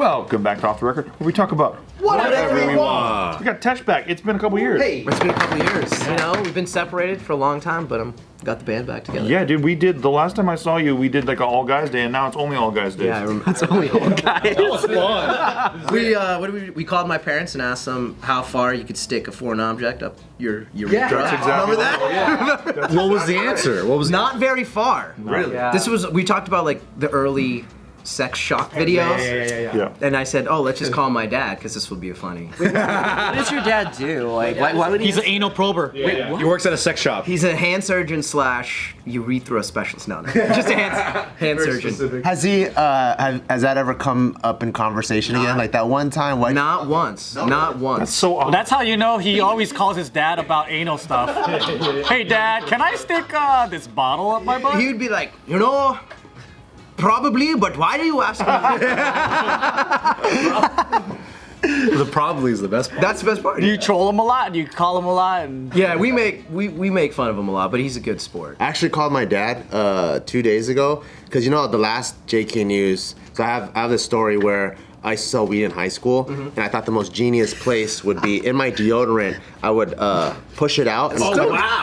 Welcome back to Off the Record, where we talk about whatever we want. We got Tesh back. It's been a couple years. Hey, it's been a couple years. You know, we've been separated for a long time, but got the band back together. Yeah, dude, we did, the last time I saw you, we did like an all guys day, and now it's only all guys day. Yeah, I remember. It's only all guys. That was fun. We called my parents and asked them how far you could stick a foreign object up your That's exactly remember that? Yeah. What was the answer? What was Not very far. Really? Yeah. We talked about like the early sex shock videos. Yeah. And I said, oh, let's just call my dad because this will be funny. What does your dad do? Like, why would he? He's an anal prober. He works at a sex shop. He's a hand surgeon / urethra specialist. No, just a hand surgeon. Has he? Has that ever come up in conversation again? Like that one time? Like, Not once. Not once. That's so awesome. That's how you know he always calls his dad about anal stuff. Hey, Dad, can I stick this bottle up my butt? He would be like, you know, probably, but why do you ask me? The probably is the best part. That's the best part. Do you troll him a lot? Do you call him a lot? And Yeah, we make fun of him a lot, but he's a good sport. I actually called my dad 2 days ago because you know the last JustKiddingNews. So I have this story where I used to sell weed in high school, and I thought the most genius place would be in my deodorant. I would push it out and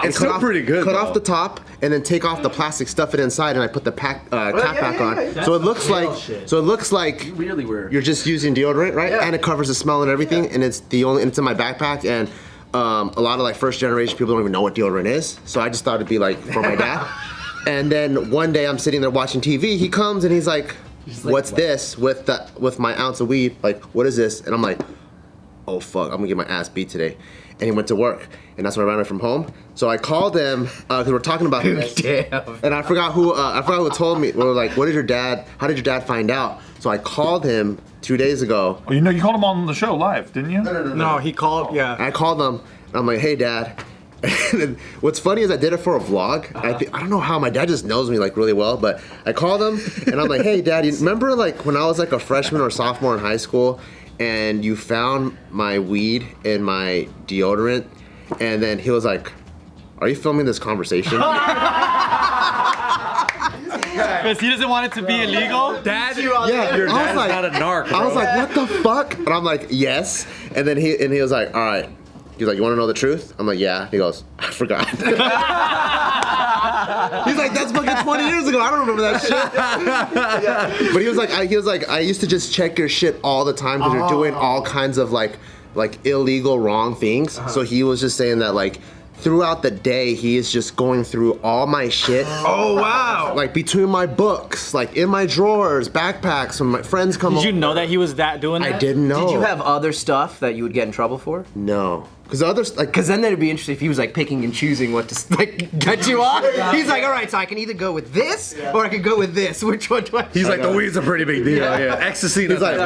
It's still pretty good, cut though. off the top, and then take off the plastic, stuff it inside, and I put the cap back on. So it looks like Really weird. you're just using deodorant, right? Yeah. And it covers the smell and everything, and it's in my backpack, and a lot of like first generation people don't even know what deodorant is. So I just thought it'd be like for my dad. And then one day I'm sitting there watching TV. He comes and he's like, "What's this with my ounce of weed? Like, what is this?" And I'm like, "Oh fuck, I'm gonna get my ass beat today." And he went to work, and that's when I ran away from home. So I called him because we're talking about this. Damn. And I forgot who told me. We were like, "What did your dad? How did your dad find out?" So I called him 2 days ago. Oh, you know, you called him on the show live, didn't you? no, he called. Yeah. And I called him, and I'm like, "Hey, Dad." And what's funny is I did it for a vlog. I don't know how, my dad just knows me like really well, but I called him and I'm like, "Hey, Dad, you remember like when I was like a freshman or sophomore in high school and you found my weed in my deodorant?" And then he was like, "Are you filming this conversation?" Because he doesn't want it to be illegal. Dad, Yeah, your I was dad's like- not a narc, bro. I was like, "What the fuck?" And I'm like, "Yes." And then he was like, "All right." He's like, "You want to know the truth?" I'm like, "Yeah." He goes, "I forgot." He's like, "That's fucking 20 years ago. I don't remember that shit." But he was like, "I used to just check your shit all the time because you're doing all kinds of like illegal wrong things." So he was just saying that like throughout the day he is just going through all my shit. Oh wow. Like between my books, like in my drawers, backpacks, when my friends come Did you over. know that he was doing that? I didn't know. Did you have other stuff that you would get in trouble for? No. Because the others, like, Because then that'd be interesting if he was like picking and choosing what to like get you on. He's like, all right, so I can either go with this or I could go with this. Which one do I? He's like, the weed's a pretty big deal. Yeah. Ecstasy, he's like,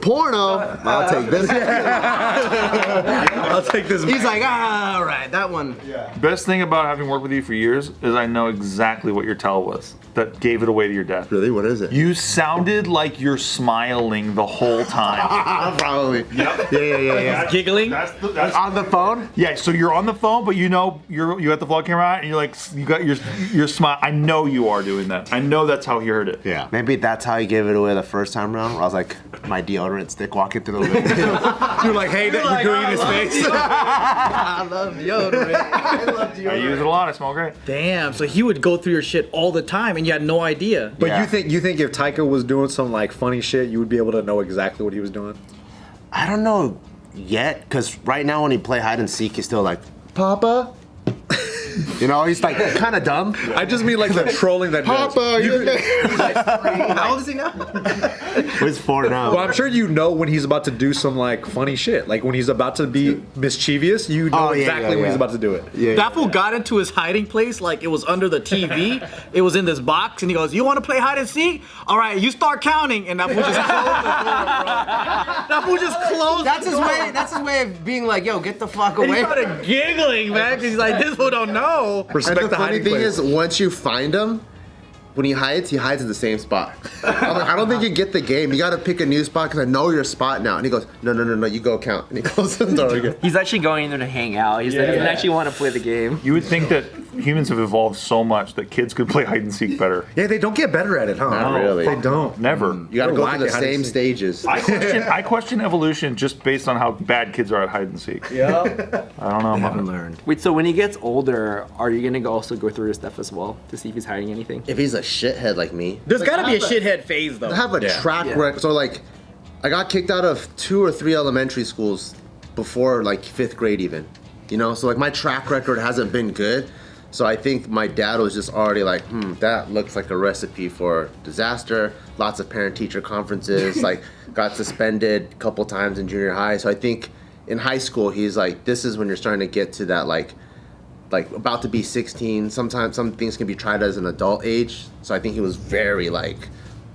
porno, I'll take this. I'll take this. He's like, all right, that one. Best thing about having worked with you for years is I know exactly what your tell was that gave it away to your dad. Really? What is it? You sounded like you're smiling the whole time. Probably. Yep. Yeah. Giggling. That's On the phone? yeah. So you're on the phone, but you know you got the vlog camera out, and you're like you got your smile. I know you are doing that. I know that's how he heard it. Yeah. Maybe that's how he gave it away the first time around. Where I was like, my deodorant stick walking through the window. You're like, hey, you're doing in his face. I love deodorant. I love deodorant. I use it a lot. I smell great. Damn. So he would go through your shit all the time, and you had no idea. But Yeah. you think if Taika was doing some like funny shit, you would be able to know exactly what he was doing? I don't know yet, because right now when he play hide and seek, he's still like, "Papa." You know, he's like kind of dumb. I just mean like the trolling that Papa, you. How old is he now? He's 4 now. Well, I'm sure you know when he's about to do some like funny shit. Like when he's about to be mischievous, you know exactly when he's about to do it. Yeah. That fool got into his hiding place like it was under the TV. It was in this box, and he goes, "You want to play hide and seek? All right, you start counting." And that fool just closed the door, bro. That fool just closed. That's the his door. way. That's his way of being like, yo, get the fuck And he away. started giggling, man, because he's like, "This fool don't know." Respect And the funny hiding thing place. is, once you find him, when he hides in the same spot. I'm like, I don't think you get the game. You got to pick a new spot because I know your spot now. And he goes, no, you go count. And he closes the door again. He's actually going in there to hang out. He doesn't actually want to play the game. You would think that humans have evolved so much that kids could play hide and seek better. Yeah, they don't get better at it, huh? Not really. They don't. Never. You gotta go through the hide and same seek. stages. I question evolution just based on how bad kids are at hide and seek. Yeah. I don't know. I haven't learned. Wait, so when he gets older, are you gonna also go through his stuff as well to see if he's hiding anything? If he's a shithead like me, There's gotta be a I have shithead phase though. I have a track record. So like, I got kicked out of 2 or 3 elementary schools before like 5th grade even. You know, so like my track record hasn't been good. So I think my dad was just already like, that looks like a recipe for disaster. Lots of parent-teacher conferences. Like, got suspended a couple times in junior high. So I think in high school he's like, this is when you're starting to get to that like about to be 16. Sometimes some things can be tried as an adult age. So I think he was very like,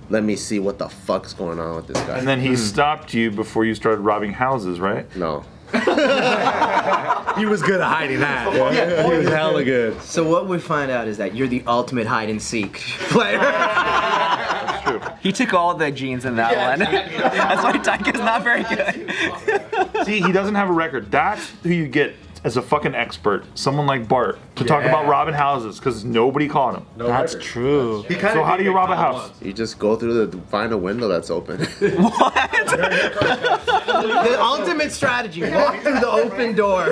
let me see what the fuck's going on with this guy. And then he stopped you before you started robbing houses, right? No. He was good at hiding that. Yeah. He was hella good. So what we find out is that you're the ultimate hide and seek player. That's true. He took all the genes in that one. That's why Taika's not very good. See, he doesn't have a record. That's who you get as a fucking expert. Someone like Bart to talk about robbing houses because nobody caught him. That's true. So how do you rob a house? You just go through find a window that's open. The ultimate strategy: walk through the open door.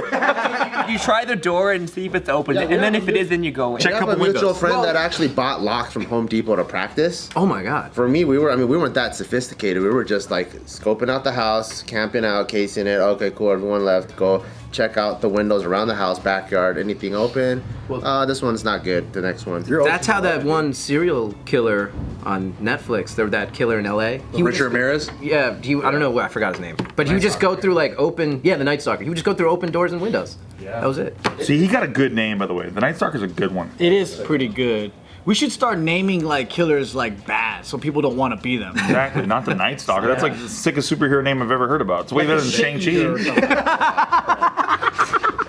You try the door and see if it's open, and then if it is, then you go in. I have a mutual friend that actually bought locks from Home Depot to practice. Oh my god. For me, we weren't that sophisticated. We were just like scoping out the house, camping out, casing it. Okay, cool. Everyone left. Go check out the windows around the house, backyard. Anything open? This one's not good. The next one. That's how that one serial killer on Netflix, there was that killer in LA. Richard Ramirez? Yeah, I don't know, I forgot his name. But he would just go through like the Night Stalker. He would just go through open doors and windows. Yeah. That was it. See, he got a good name, by the way. The Night Stalker's a good one. It is pretty good. We should start naming like killers like bad so people don't want to be them. Exactly, not the Night Stalker. That's like the sickest superhero name I've ever heard about. It's way better than Shang-Chi.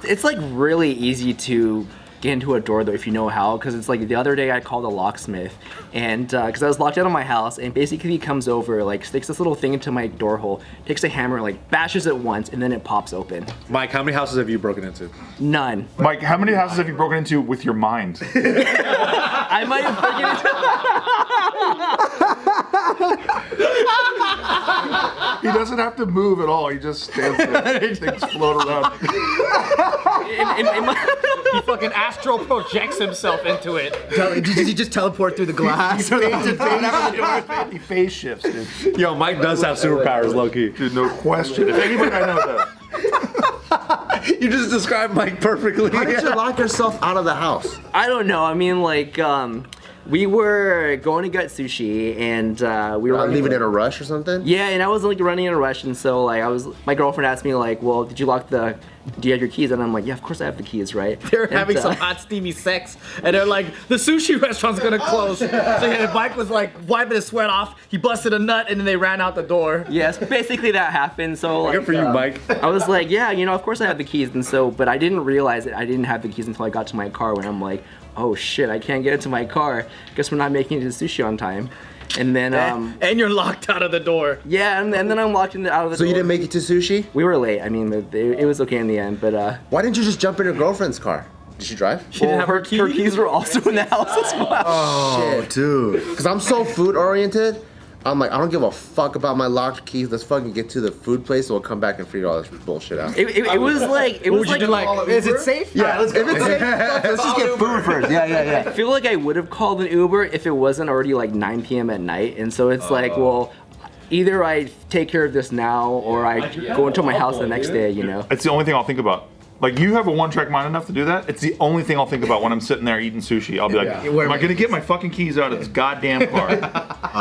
It's like really easy to get into a door though if you know how, because it's like the other day I called a locksmith and because I was locked out of my house, and basically he comes over, like sticks this little thing into my door hole, takes a hammer, like bashes it once, and then it pops open. Mike, how many houses have you broken into? None. Mike, how many houses have you broken into with your mind? I might have He doesn't have to move at all. He just stands there. Things float around. He fucking astral projects himself into it. Did he just teleport through the glass? He phase shifts, dude. Yo, Mike does have superpowers, low-key. Dude, no question. If anybody I know that. You just described Mike perfectly. How did you lock yourself out of the house? I don't know. I mean, like, we were going to get sushi, and we were Leaving in a rush or something? Yeah, and I was like running in a rush, and so like my girlfriend asked me like, well, do you have your keys? And I'm like, yeah, of course I have the keys, right? They're having some hot steamy sex, and they're like, the sushi restaurant's gonna close. So yeah, Mike was like wiping his sweat off. He busted a nut, and then they ran out the door. Yes, basically that happened. So like, Good for you, Mike. I was like, yeah, of course I have the keys, and so, but I didn't realize that I didn't have the keys until I got to my car, when I'm like, oh shit, I can't get into my car. Guess we're not making it to sushi on time. And then and you're locked out of the door. yeah, and then I'm locked out of the door. So you didn't make it to sushi? We were late. I mean, it was okay in the end, but Why didn't you just jump in your girlfriend's car? Did she drive? She didn't have her her keys. keys were also in the house as well. Oh, dude. Because I'm so food oriented. I'm like, I don't give a fuck about my locked keys. Let's fucking get to the food place, so we'll come back and figure all this bullshit out. It was like, Would you do like, is it safe? Yeah, if it's safe, let's just get food first. Yeah. I feel like I would have called an Uber if it wasn't already like 9 p.m. at night, and so it's like, well, either I take care of this now or I go into my house the next day, It's the only thing I'll think about. Like, you have a one-track mind enough to do that? It's the only thing I'll think about when I'm sitting there eating sushi. I'll be like, am I gonna get my fucking keys out of this goddamn car?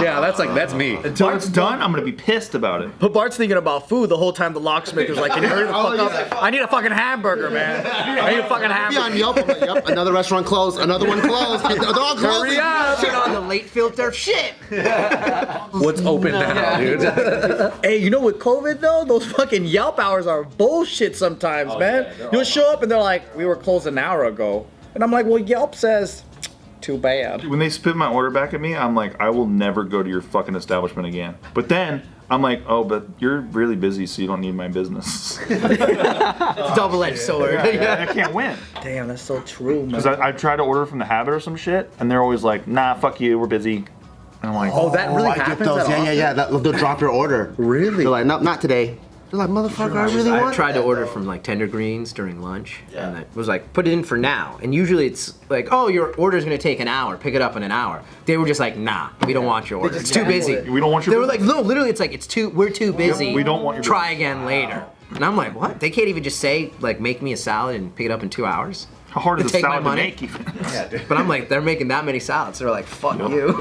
Yeah, that's me. Until it's done, I'm gonna be pissed about it. But Bart's thinking about food the whole time. The locksmith is like, can you hurry the fuck up? I need a fucking hamburger, man. I need a fucking Be hamburger. on Yelp. I'm like, yep, another restaurant closed, another one closed. They're all closing. Shit on the late filter. Shit. What's open now, dude? Hey, with COVID though, those fucking Yelp hours are bullshit sometimes, man. You'll show up and they're like, we were closed an hour ago. And I'm like, well, Yelp says, too bad. When they spit my order back at me, I'm like, I will never go to your fucking establishment again. But then I'm like, oh, but you're really busy, so you don't need my business. Double-edged sword. I can't win. Damn, that's so true, man. Because I try to order from the Habit or some shit, and they're always like, nah, fuck you, we're busy. And I'm like, Oh, that really I get happens. those. That often? Yeah. They'll drop your order. Really? They're like, not today. They're like, motherfucker, I really I want tried to that, order though. from like Tender Greens during lunch, and it was like, put it in for now. And usually it's like, oh, your order's gonna take an hour. Pick it up in an hour. They were just like, nah, we don't want your order. It's too busy. we don't want your They were like, no, literally, it's like we're too busy. we don't want your Try again later. And I'm like, what? They can't even just say like, make me a salad and pick it up in 2 hours. How hard is a take my salad to money? make even? But I'm like, they're making that many salads. They're like, fuck you.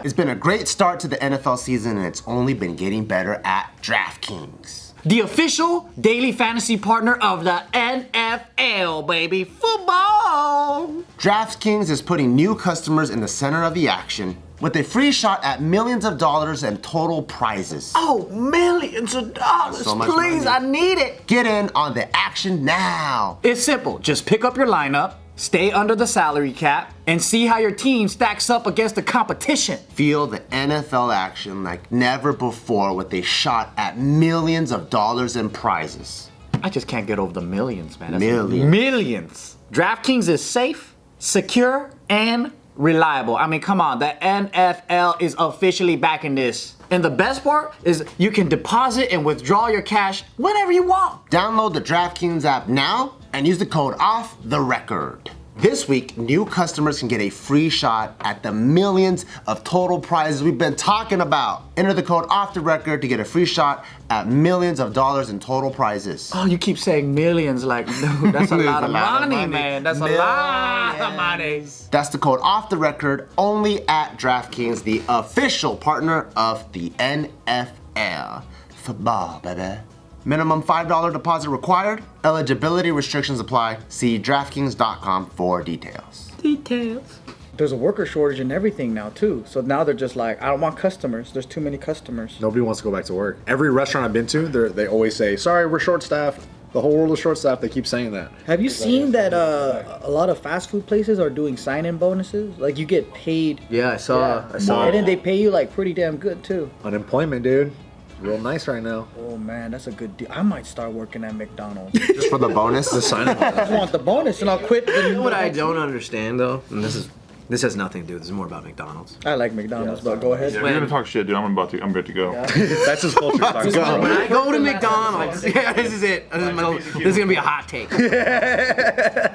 It's been a great start to the NFL season, and it's only been getting better at DraftKings. The official daily fantasy partner of the NFL, baby. Football! DraftKings is putting new customers in the center of the action with a free shot at millions of dollars in total prizes. Oh, millions of dollars. So much Please, money. I need it. Get in on the action now. It's simple. Just pick up your lineup, stay under the salary cap, and see how your team stacks up against the competition. Feel the NFL action like never before with a shot at millions of dollars in prizes. I just can't get over the millions, man. That's Millions. Millions. DraftKings is safe, secure, and reliable. I mean, come on. The NFL is officially backing this. And the best part is you can deposit and withdraw your cash whenever you want. Download the DraftKings app now and use the code OFFTHERECORD. This week, new customers can get a free shot at the millions of total prizes we've been talking about. Enter the code OFFTHERECORD to get a free shot at millions of dollars in total prizes. Oh, you keep saying millions like, no, that's a lot of a lot of money, money. man. That's a lot of money. That's the code OFFTHERECORD only at DraftKings, the official partner of the NFL. Football, baby. Minimum $5 deposit required. Eligibility restrictions apply. See DraftKings.com for details. Details. There's a worker shortage in everything now, too. So now they're just like, I don't want customers. There's too many customers. Nobody wants to go back to work. Every restaurant I've been to, they always say, sorry, we're short-staffed. The whole world is short-staffed. They keep saying that. Have you seen that a lot of fast food places are doing sign-in bonuses? Like you get paid, Yeah, I saw. and then they pay you like pretty damn good too. Unemployment, dude. Real nice right now. Oh man, that's a good deal. I might start working at McDonald's. Just for the bonus. The sign up. I want the bonus, and I'll quit. You know what I don't understand though, and this has nothing to do. This is more about McDonald's. I like McDonald's, but go ahead. You're gonna talk shit, dude. I'm good to go. That's his culture. Talking about. When I go to McDonald's, yeah, this is it. This is gonna be a hot take.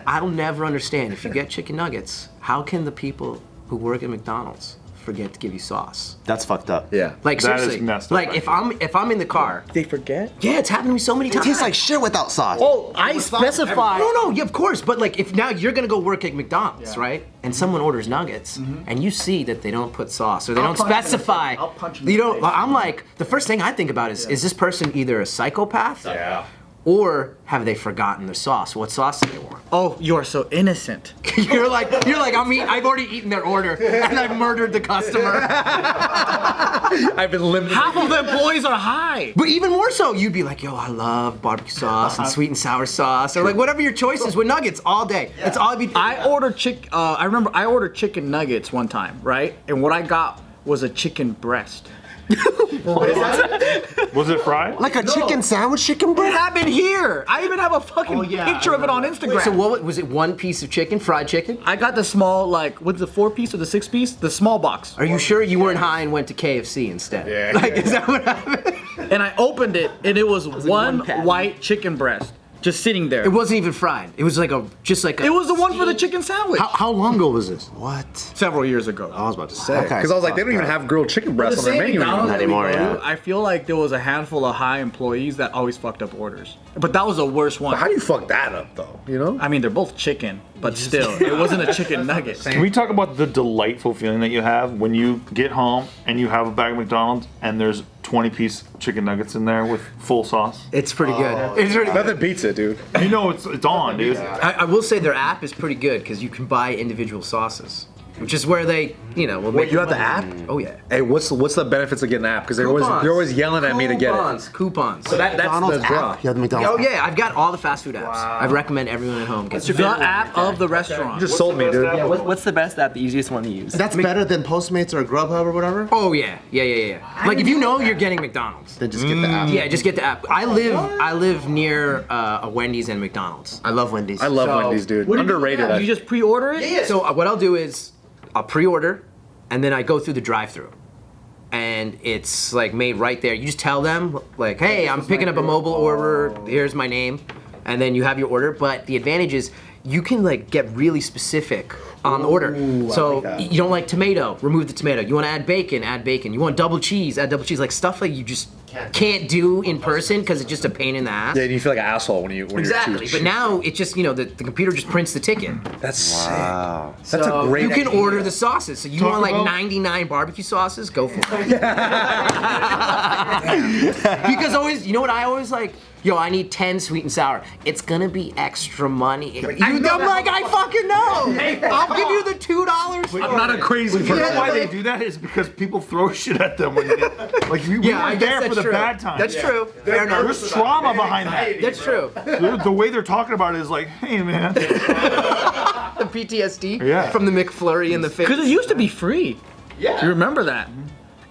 I'll never understand if you get chicken nuggets. How can the people who work at McDonald's forget to give you sauce? That's fucked up. Yeah. Like That is seriously, messed up, like actually. if I'm in the car, They forget. yeah, it's happened to me so many It times. tastes like shit without sauce. Oh, I specify. No, yeah, of course. But like, if now you're gonna go work at McDonald's, right? And someone orders nuggets, and you see that they don't put sauce or they don't punch them in the specify. face. I'll punch them You in the know, face. I'm like, the first thing I think about is this person either a psychopath? Yeah. Or have they forgotten the sauce? What sauce do they want? Oh, you are so innocent. you're like, I've already eaten their order and I've murdered the customer. I've been limited. Half of the employees are high. But even more so, you'd be like, yo, I love barbecue sauce and sweet and sour sauce, or like whatever your choice is with nuggets all day. That's all I'd be. I ordered I remember I ordered chicken nuggets one time, right? And what I got was a chicken breast. Was it fried? Like a chicken sandwich, chicken It breast? happened here. I even have a fucking picture of it on Instagram. So what was it? One piece of chicken, fried chicken? I got the small, like, what's the 4-piece or the 6-piece? The small box. Are you sure you weren't high and went to KFC instead? Yeah. Like, is that what happened? And I opened it, and it was one patty. white chicken breast just sitting there. It wasn't even fried. It was like a. It was the one for the chicken sandwich. How long ago was this? What? Several years ago. I was about to say. Okay. Because I was like, they don't even have grilled chicken breasts on their menu anymore. Not anymore, yeah. I feel like there was a handful of high employees that always fucked up orders. But that was the worst one. How do you fuck that up, though? You know? I mean, they're both chicken, but still, it wasn't a chicken nugget. Can we talk about the delightful feeling that you have when you get home and you have a bag of McDonald's and there's 20-piece chicken nuggets in there with full sauce? It's pretty good. It's pretty good. Nothing beats it, dude. You know it's on, dude. I will say their app is pretty good because you can buy individual sauces. which is where they, will Wait, make you have the app? Oh yeah. Hey, what's the benefits of getting the app? Because they're always yelling at me to get it. Coupons. So that's McDonald's the draw. app. You have the McDonald's Oh app. yeah, I've got all the fast food apps. I recommend everyone at home gets The app of the restaurant. You just sold me, dude. Yeah, what's the best app, the easiest one to use? That's better than Postmates or Grubhub or whatever? Oh yeah. Like if you know you're getting McDonald's, Then just get the app. yeah, just get the app. I live near a Wendy's and McDonald's. I love Wendy's. I love So- Wendy's, dude. What do you do Underrated. now? You just pre-order it? Yeah. So what I'll do is I'll pre-order, and then I go through the drive-through, and it's like made right there. You just tell them like, hey, I'm picking up a mobile order. Here's my name, and then you have your order. But the advantage is you can like get really specific on the order. So you don't like tomato, remove the tomato. You want to add bacon. You want double cheese, add double cheese. Like stuff like you just can't do in person because it's just a pain in the ass. Yeah, you feel like an asshole when you're Exactly, choosing. but now it's just the computer just prints the ticket. That's sick. That's So a great you can idea. order the sauces. So you want like 99 barbecue sauces? Go for it. Because always, you know what I always like? Yo, I need 10 sweet and sour. It's gonna be extra money. I'm like, I fucking know. I'll give you the $2. I'm not a crazy You person. know why they do that is because people throw shit at them when you get, like we Yeah, I weren't guess there for that's the true. bad times. That's true. Fair enough. There's trauma behind that. That's true. The way they're talking about it is like, hey man. The PTSD Yeah. from the McFlurry in the face. Because it used to be free. Yeah. You remember that?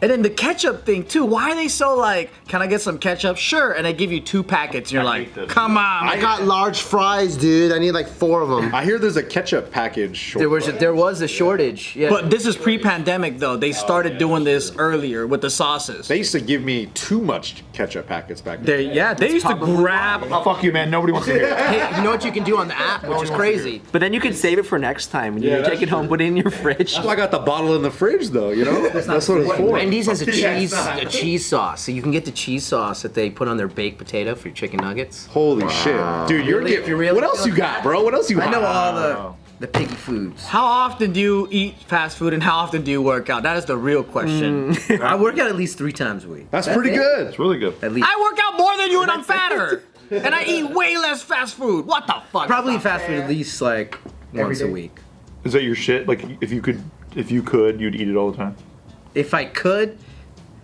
And then the ketchup thing too. Why are they so like, can I get some ketchup? Sure. And they give you 2 packets. And you're like, come on. I got large fries, dude. I need like 4 of them. I hear there's a ketchup package. There was a shortage. Yeah. But this is pre-pandemic though. They started doing this earlier with the sauces. They used to give me too much ketchup packets back then. They used to grab. Fuck you, man. Nobody wants to hear it. Hey, you know what you can do on the app, which is crazy. But then you can save it for next time. When you take it home, put it in your fridge. I got the bottle in the fridge though, you know? That's what it's for. Wendy's has a cheese sauce, so you can get the cheese sauce that they put on their baked potato for your chicken nuggets. Holy shit. Dude, what else you got, bro? What else you got? I know all the piggy foods. How often do you eat fast food and how often do you work out? That is the real question. I work out at least 3 times a week. That's pretty good. It's really good. At least. I work out more than you and I'm fatter. And I eat way less fast food. What the fuck? Probably fast food at least like once a week. Is that your shit? Like if you could, you'd eat it all the time. If I could,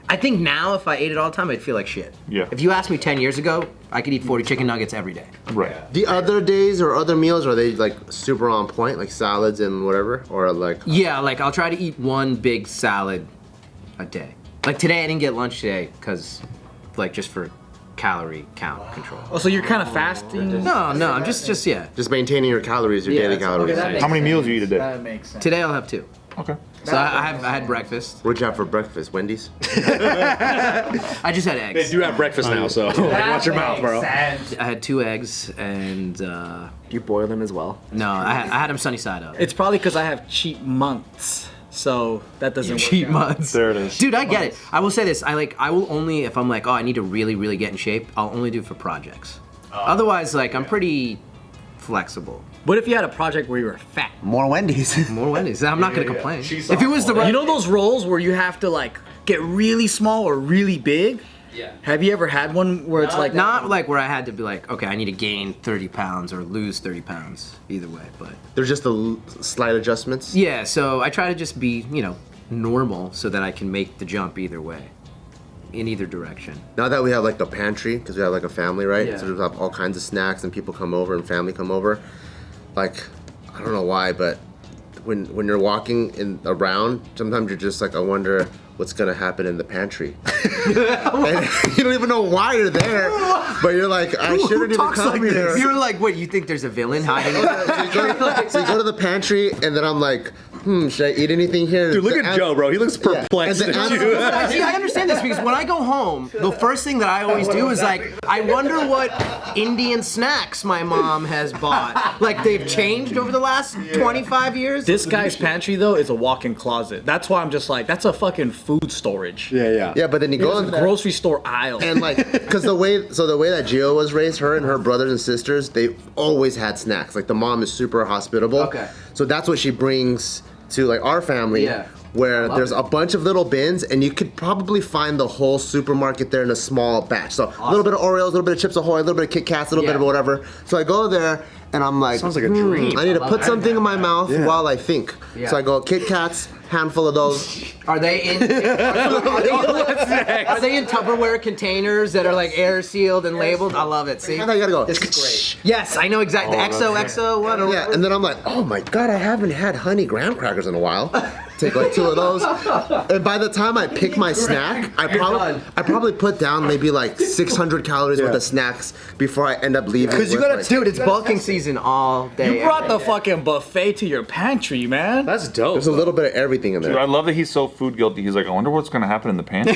I think now if I ate it all the time, I'd feel like shit. Yeah. If you asked me 10 years ago, I could eat 40 chicken nuggets every day. Right. The other days or other meals, are they like super on point, like salads and whatever? Or like. Yeah, like I'll try to eat one big salad a day. Like today, I didn't get lunch today because, like, just for calorie count control. Oh, so you're kind of fasting? No, I'm just yeah. Just maintaining your calories, your daily calories. How many meals do you eat a day? That makes sense. Today I'll have 2. Okay. So I had breakfast. What'd you have for breakfast? Wendy's? I just had eggs. They do have breakfast now, so watch your mouth, bro. I had 2 eggs and Do you boil them as well? no, I had them sunny side up. It's probably because I have cheap months. So that doesn't work Cheat out. months. There it is. Dude, I get it. I will say this. I will only if I'm like, oh, I need to really, really get in shape. I'll only do it for projects. Otherwise, like, I'm pretty flexible. What if you had a project where you were fat? More Wendy's. More Wendy's. I'm not gonna complain. If it was the right, You know those rolls where you have to like get really small or really big? Yeah. Have you ever had one where it's like not like where I had to be like, okay, I need to gain 30 pounds or lose 30 pounds. Either way, but There's just slight adjustments. yeah. So I try to just be, normal so that I can make the jump either way, in either direction. Now that we have like the pantry, because we have like a family, right? Yeah. So we have all kinds of snacks and people come over and family come over. Like, I don't know why, but when you're walking around, sometimes you're just like, I wonder what's gonna happen in the pantry. And you don't even know why you're there, but you're like, I shouldn't even come here. You're like, what? You think there's a villain hiding? So you go to the pantry, and then I'm like, should I eat anything here? Dude, look at Joe, bro. He looks perplexed And the at answer- you. See, I understand this because when I go home, the first thing that I always do is like, I wonder what Indian snacks my mom has bought. Like they've changed over the last 25 years. this guy's pantry though is a walk-in closet. That's why I'm just like, that's a fucking food storage. Yeah. Yeah, but then you go in there. Grocery store aisle. And like, because the way that Gio was raised, her and her brothers and sisters, they always had snacks. Like the mom is super hospitable. Okay. So that's what she brings to like our family. Yeah. Where there's a bunch of little bins, and you could probably find the whole supermarket there in a small batch. So a little bit of Oreos, a little bit of Chips Ahoy, a little bit of Kit Kats, a little bit of whatever. So I go there, and I'm like, Sounds like a dream. I need to put something in my mouth while I think. Yeah. So I go Kit Kats, handful of those. Are they in? Are they in Tupperware containers that are like air sealed and labeled? I love it. See, And I gotta go. this is great. Yes, I know exactly. The XO, what? Yeah, and then I'm like, oh my god, I haven't had honey graham crackers in a while. Take like 2 of those, and by the time I pick my snack, I probably put down maybe like 600 calories worth of snacks before I end up leaving. Because you with, gotta, like, dude, it's bulking season all day. You brought the fucking buffet to your pantry, man. That's dope. there's a little bit of everything in there. Dude, I love that he's so food guilty. He's like, I wonder what's gonna happen in the pantry.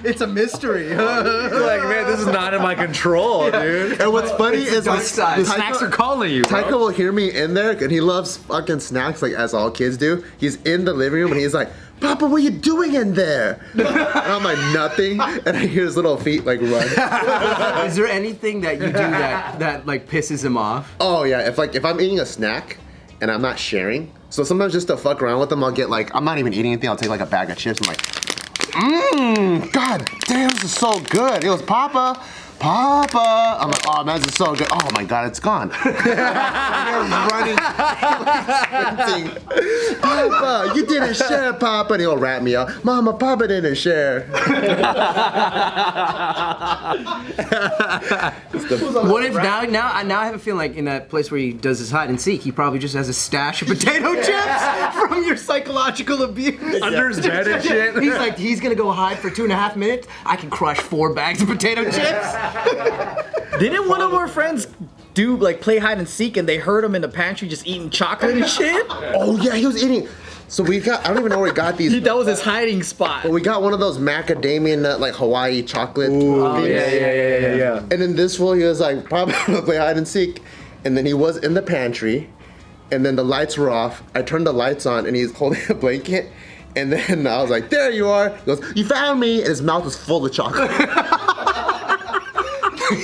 It's a mystery. Like, man, this is not in my control, dude. And what's funny is like side. The snacks are calling you, Taika bro. will hear me in there, and he loves fucking snacks, like as all kids do. He's in the living room, and he's like, "Papa, what are you doing in there?" And I'm like, "Nothing." And I hear his little feet like run. Is there anything that you do that like pisses him off? Oh yeah, if I'm eating a snack and I'm not sharing, so sometimes just to fuck around with them, I'll get like, I'm not even eating anything. I'll take like a bag of chips. I'm like, god damn, this is so good. He goes, Papa. I'm like, oh man, this is so good. Oh my god, it's gone. I'm running, sprinting. Papa, you didn't share, Papa. And he'll rat me out. Mama, Papa didn't share. What if now I have a feeling like in that place where he does his hide and seek, he probably just has a stash of potato chips from your psychological abuse. Under his bed and shit. He's like, he's gonna go hide for 2.5 minutes. I can crush 4 bags of potato chips. Didn't one of our friends do like play hide and seek and they heard him in the pantry just eating chocolate and shit? Oh yeah, he was eating. So we got, I don't even know where we got these. That was his hiding spot. But we got one of those macadamia nut, like Hawaii chocolate things. Yeah. And then this fool, he was like, probably gonna play hide and seek. And then he was in the pantry, and then the lights were off. I turned the lights on, and he's holding a blanket. And then I was like, there you are. He goes, you found me. And his mouth was full of chocolate.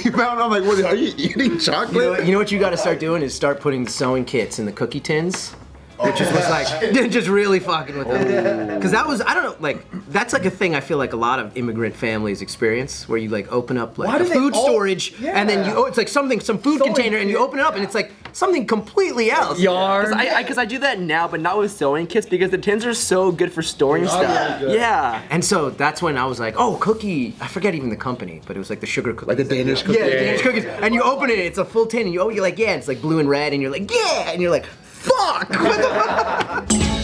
He found, I'm like, what, are you eating chocolate? You know what you got to start doing is start putting the sewing kits in the cookie tins. Which was like, just really fucking with them. Because that was, I don't know, like, that's like a thing I feel like a lot of immigrant families experience, where you like open up like a food storage, and then it's like some food container, and you open it up, and it's like something completely else. Yarn. Because I do that now, but not with sewing kits, because the tins are so good for storing stuff. Yeah. And so that's when I was like, oh, cookie, I forget even the company, but it was like the sugar cookies. Like the Danish cookies. Yeah, the Danish cookies. And you open it, it's a full tin, and you're like, yeah, it's like blue and red, and you're like, yeah, and you're like, fuck! What the fuck?